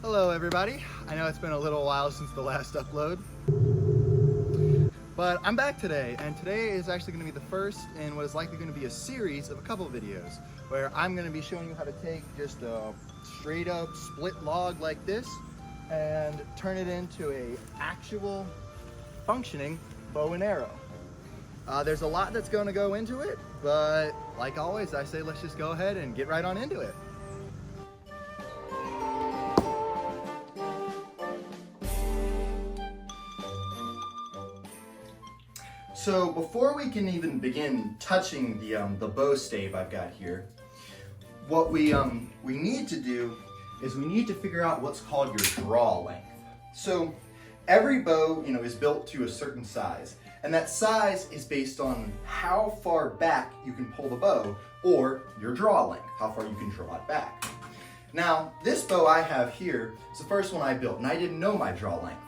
Hello everybody. I know it's been a little while since the last upload, but I'm back today, and today is actually going to be the first in what is likely going to be a series of a couple of videos where I'm going to be showing you how to take just a straight up split log like this and turn it into a actual functioning bow and arrow. There's a lot that's going to go into it, but like always I say let's just go ahead and get right on into it. So before we can even begin touching the bow stave I've got here, what we need to do is we need to figure out what's called your draw length. So every bow, is built to a certain size, and that size is based on how far back you can pull the bow, or your draw length, how far you can draw it back. Now, this bow I have here is the first one I built, and I didn't know my draw length.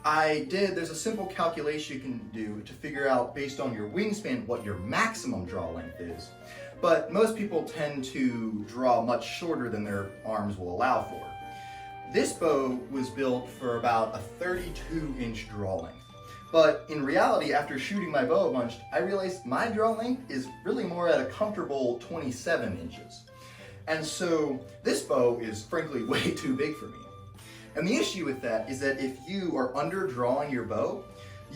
There's a simple calculation you can do to figure out based on your wingspan what your maximum draw length is. But most people tend to draw much shorter than their arms will allow for. This bow was built for about a 32-inch draw length. But in reality, after shooting my bow a bunch, I realized my draw length is really more at a comfortable 27 inches. And so this bow is frankly way too big for me. And the issue with that is that if you are under drawing your bow,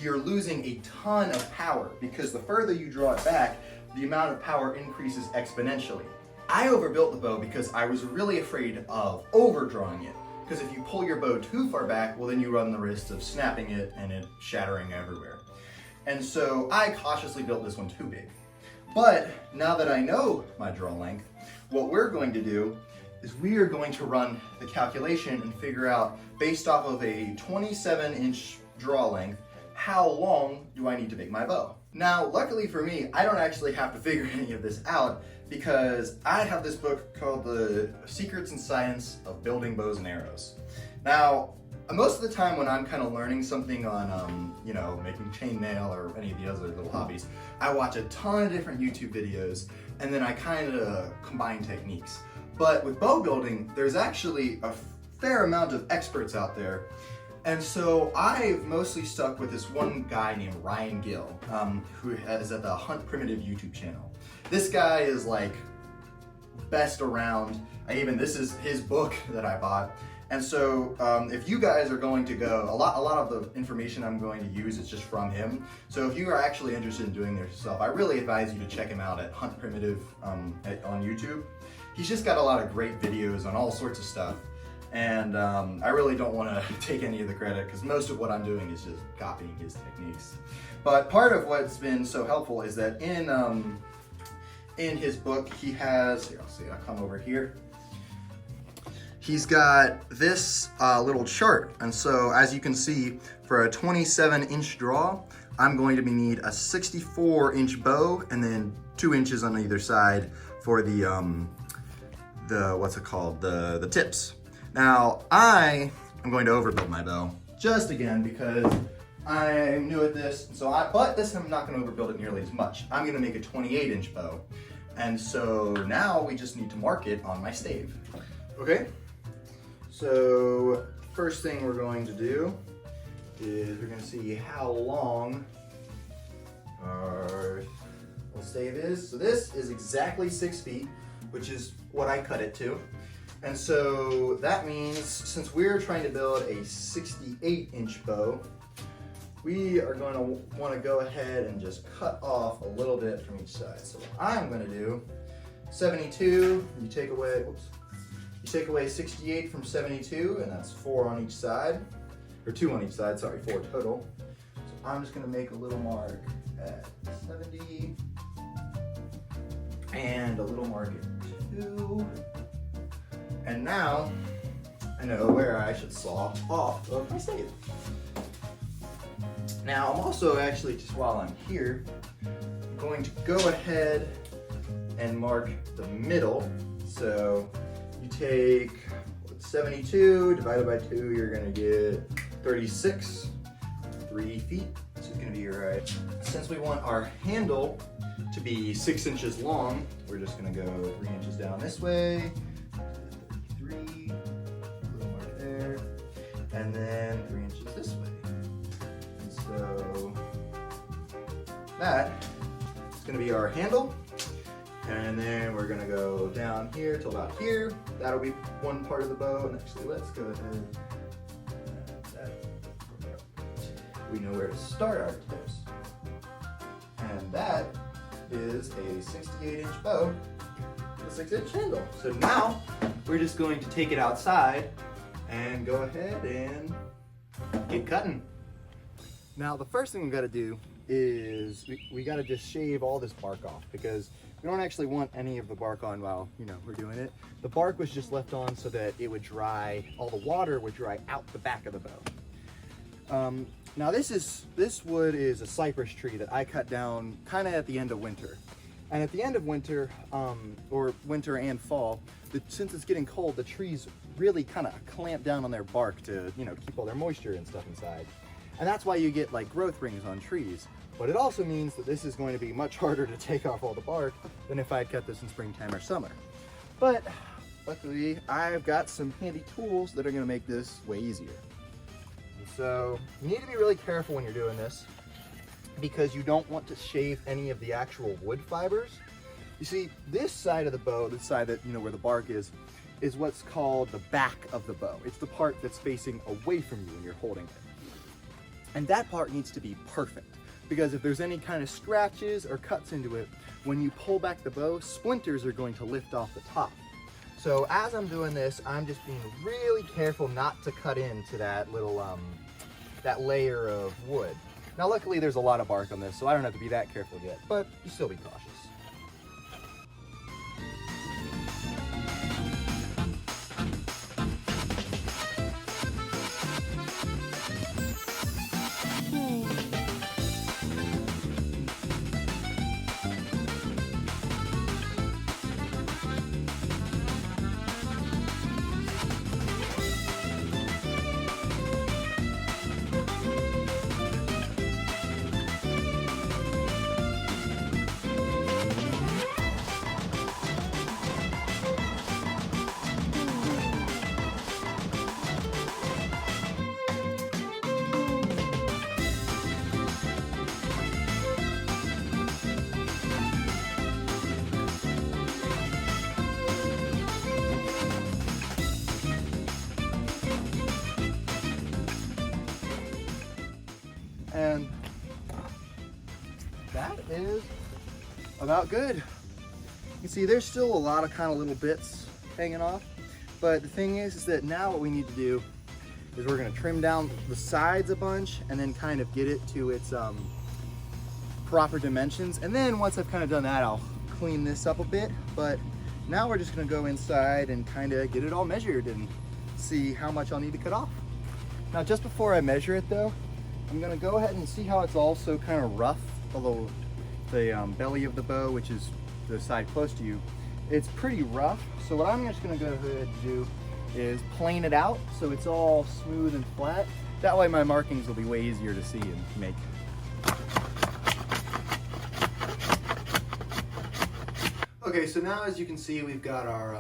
you're losing a ton of power, because the further you draw it back, the amount of power increases exponentially. I overbuilt the bow because I was really afraid of overdrawing it, because if you pull your bow too far back, well then you run the risk of snapping it and it shattering everywhere. And so I cautiously built this one too big. But now that I know my draw length, what we're going to do is we are going to run the calculation and figure out, based off of a 27-inch draw length, how long do I need to make my bow. Now, luckily for me, I don't actually have to figure any of this out, because I have this book called The Secrets and Science of Building Bows and Arrows. Now, most of the time when I'm kind of learning something on, making chainmail or any of the other little hobbies, I watch a ton of different YouTube videos, and then I kind of combine techniques. But with bow building, there's actually a fair amount of experts out there. And so I've mostly stuck with this one guy named Gill, who is at the Hunt Primitive YouTube channel. This guy is like best around. This is his book that I bought. And so if you guys are going to go, a lot of the information I'm going to use is just from him. So if you are actually interested in doing this yourself, I really advise you to check him out at Hunt Primitive on YouTube. He's just got a lot of great videos on all sorts of stuff. And I really don't want to take any of the credit, because most of what I'm doing is just copying his techniques. But part of what's been so helpful is that in his book, he has, I'll come over here. He's got this little chart. And so as you can see, for a 27-inch draw, I'm going to need a 64-inch bow and then 2 inches on either side for the tips. Now, I am going to overbuild my bow, just again, because I'm new at this. But this I'm not going to overbuild it nearly as much. I'm going to make a 28-inch bow. And so now we just need to mark it on my stave. Okay, so first thing we're going to do is we're going to see how long our little stave is. So this is exactly 6 feet, which is what I cut it to. And so that means, since we're trying to build a 68-inch bow, we are going to want to go ahead and just cut off a little bit from each side. So what I'm going to do, 72, you take away 68 from 72, and that's 4 on each side, or 2 on each side, sorry, 4 total. So I'm just going to make a little mark at 70, and a little mark at 2. And now I know where I should saw off of my stave. Now I'm also actually, just while I'm here, I'm going to go ahead and mark the middle. So you take 72 divided by 2, you're going to get 36, 3 feet. This is going to be right. Since we want our handle to be 6 inches long, we're just going to go 3 inches down this way. 33, a little more there. and then 3 inches this way. And so that is going to be our handle. And then we're going to go down here to about here. That'll be one part of the bow. And actually, let's go ahead. We know where to start our tips. And that is a 68-inch bow with a 6-inch handle. So now we're just going to take it outside and go ahead and get cutting. Now the first thing we've got to do is we got to just shave all this bark off, because we don't actually want any of the bark on while we're doing it. The bark was just left on so that it would dry, all the water would dry out the back of the bow. Now this wood is a cypress tree that I cut down kind of at the end of winter. And at the end of winter, or winter and fall, since it's getting cold, the trees really kind of clamp down on their bark to keep all their moisture and stuff inside. And that's why you get like growth rings on trees. But it also means that this is going to be much harder to take off all the bark than if I had cut this in springtime or summer. But luckily, I've got some handy tools that are going to make this way easier. And so you need to be really careful when you're doing this, because you don't want to shave any of the actual wood fibers. You see, this side of the bow, this side that where the bark is what's called the back of the bow. It's the part that's facing away from you when you're holding it. And that part needs to be perfect, because if there's any kind of scratches or cuts into it, when you pull back the bow, splinters are going to lift off the top. So as I'm doing this, I'm just being really careful not to cut into that little, that layer of wood. Now luckily there's a lot of bark on this, so I don't have to be that careful yet, but you still be cautious. And that is about good. You see, there's still a lot of kind of little bits hanging off, but the thing is that now what we need to do is we're going to trim down the sides a bunch and then kind of get it to its proper dimensions. And then once I've kind of done that, I'll clean this up a bit. But now we're just going to go inside and kind of get it all measured and see how much I'll need to cut off. Now, just before I measure it though, I'm going to go ahead and see how it's also kind of rough, although the belly of the bow, which is the side close to you, it's pretty rough. So what I'm just going to go ahead and do is plane it out so it's all smooth and flat. That way my markings will be way easier to see and make. Okay, so now as you can see, we've got our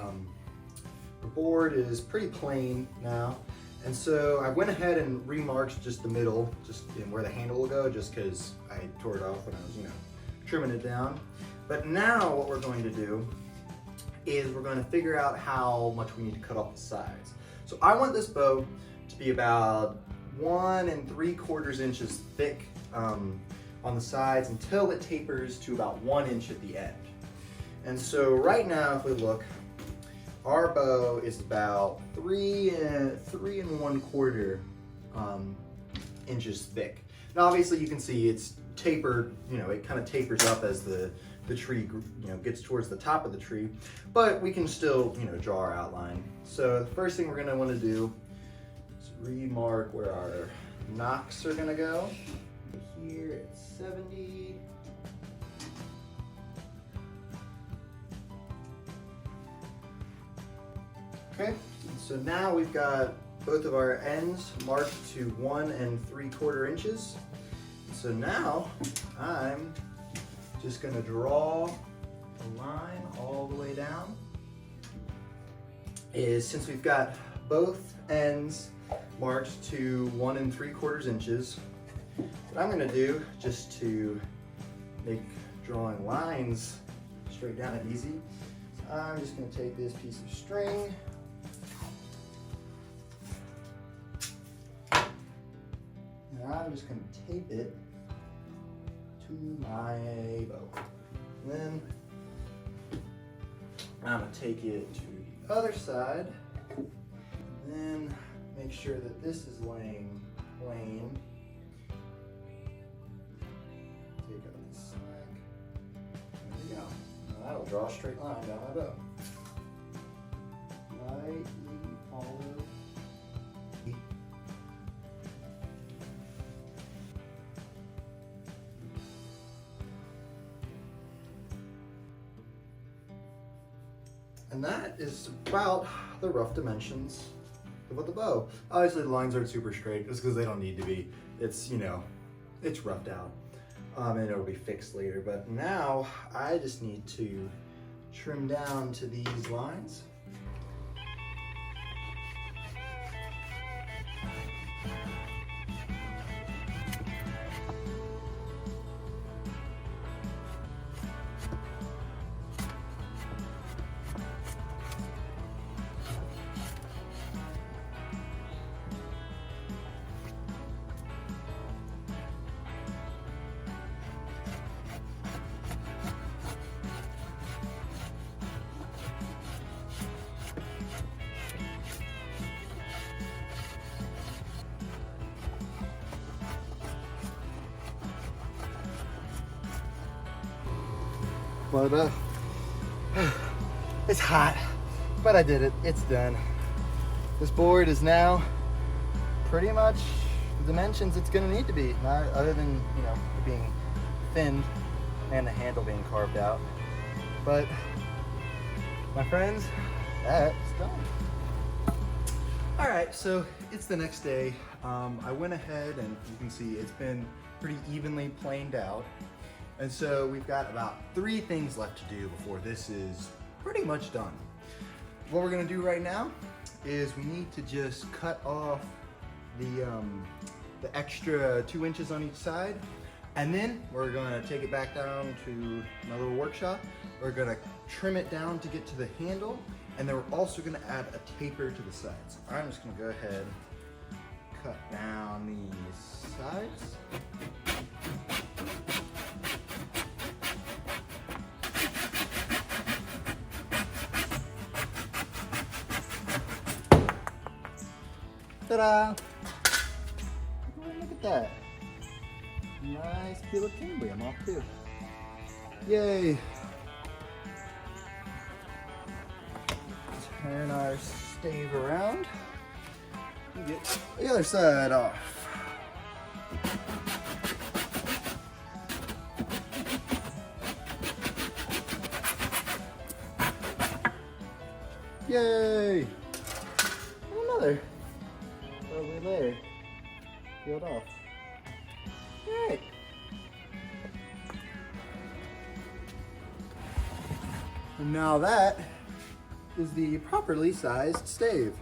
the board is pretty plain now. And so I went ahead and remarked just the middle, just in where the handle will go, just because I tore it off when I was, trimming it down. But now what we're going to do is we're going to figure out how much we need to cut off the sides. So I want this bow to be about 1 3/4 inches thick on the sides until it tapers to about 1 inch at the end. And so right now, if we look, our bow is about 3 1/4 inches thick. Now, obviously, you can see it's tapered. It kind of tapers up as the tree, gets towards the top of the tree. But we can still, draw our outline. So the first thing we're going to want to do is remark where our knocks are going to go. Here at 70. Okay, so now we've got both of our ends marked to 1 3/4 inches. So now I'm just going to draw a line all the way down. Since we've got both ends marked to 1 3/4 inches. What I'm gonna do, just to make drawing lines straight down and easy, I'm just gonna take this piece of string and I'm just gonna tape it to my bow. And then I'm gonna take it to the other side, and then make sure that this is laying plain. Take out this slack. There we go. Now that'll draw a straight line down my bow. Lightly follow. And that is about the rough dimensions of the bow. Obviously the lines aren't super straight, just because they don't need to be. It's, you know, it's roughed out. And it'll be fixed later. But now I just need to trim down to these lines. But it's hot, but I did it. It's done. This board is now pretty much the dimensions it's going to need to be, not other than, you know, it being thinned and the handle being carved out. But my friends, that's done. All right, so it's the next day. I went ahead and you can see it's been pretty evenly planed out. And so we've got about 3 things left to do before this is pretty much done. What we're gonna do right now is we need to just cut off the extra 2 inches on each side. And then we're gonna take it back down to my little workshop. We're gonna trim it down to get to the handle. And then we're also gonna add a taper to the sides. I'm just gonna go ahead, cut down these sides. Ta-da! Look at that. Nice kilo cambrium off too. Yay! Turn our stave around and get the other side off. Yay! Another lovely layer peeled off. Alright. And now that is the properly sized stave.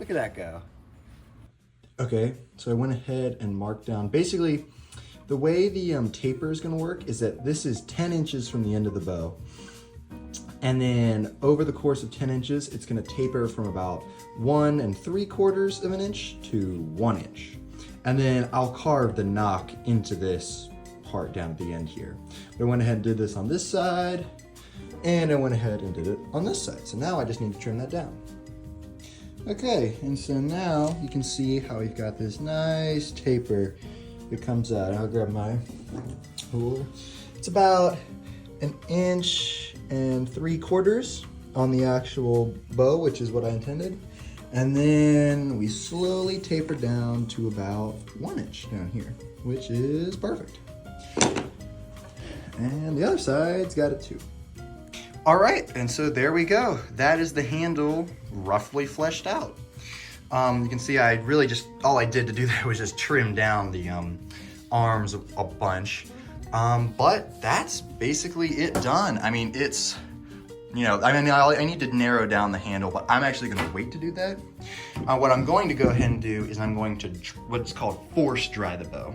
Look at that go. Okay, so I went ahead and marked down. Basically, the way the taper is going to work is that this is 10 inches from the end of the bow. And then over the course of 10 inches, it's going to taper from about 1 3/4 of an inch to 1 inch. And then I'll carve the knock into this part down at the end here. But I went ahead and did this on this side, and I went ahead and did it on this side. So now I just need to trim that down. Okay, and so now you can see how we've got this nice taper that comes out. I'll grab my ruler. It's about 1 3/4 inches on the actual bow, which is what I intended. And then we slowly taper down to about 1 inch down here, which is perfect. And the other side's got it too. All right, and so there we go. That is the handle roughly fleshed out. You can see I really just, all I did to do that was just trim down the arms a bunch. But that's basically it done. I mean, it's you know, I mean, I need to narrow down the handle, but I'm actually gonna wait to do that. What I'm going to go ahead and do is I'm going to what's called force dry the bow.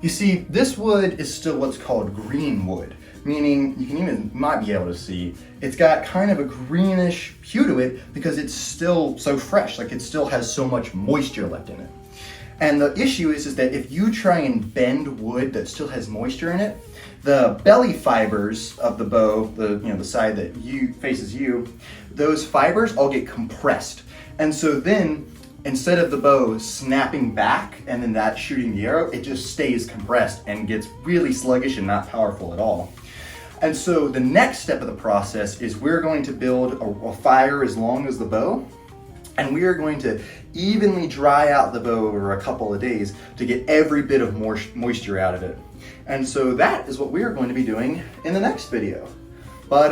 You see, this wood is still what's called green wood, meaning you might be able to see, it's got kind of a greenish hue to it because it's still so fresh, like it still has so much moisture left in it. And the issue is that if you try and bend wood that still has moisture in it, the belly fibers of the bow, the side that faces you, those fibers all get compressed. And so then, instead of the bow snapping back and then that shooting the arrow, it just stays compressed and gets really sluggish and not powerful at all. And so the next step of the process is we're going to build a fire as long as the bow, and we are going to evenly dry out the bow over a couple of days to get every bit of moisture out of it. And so that is what we are going to be doing in the next video. But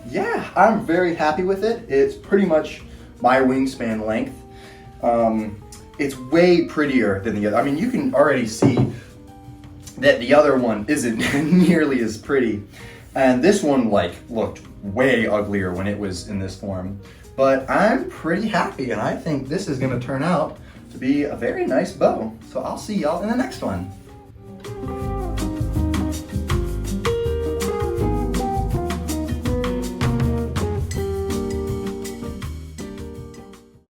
yeah, I'm very happy with it. It's pretty much my wingspan length. It's way prettier than the other. I mean, you can already see that the other one isn't nearly as pretty. And this one looked way uglier when it was in this form. But I'm pretty happy, and I think this is gonna turn out to be a very nice bow. So I'll see y'all in the next one.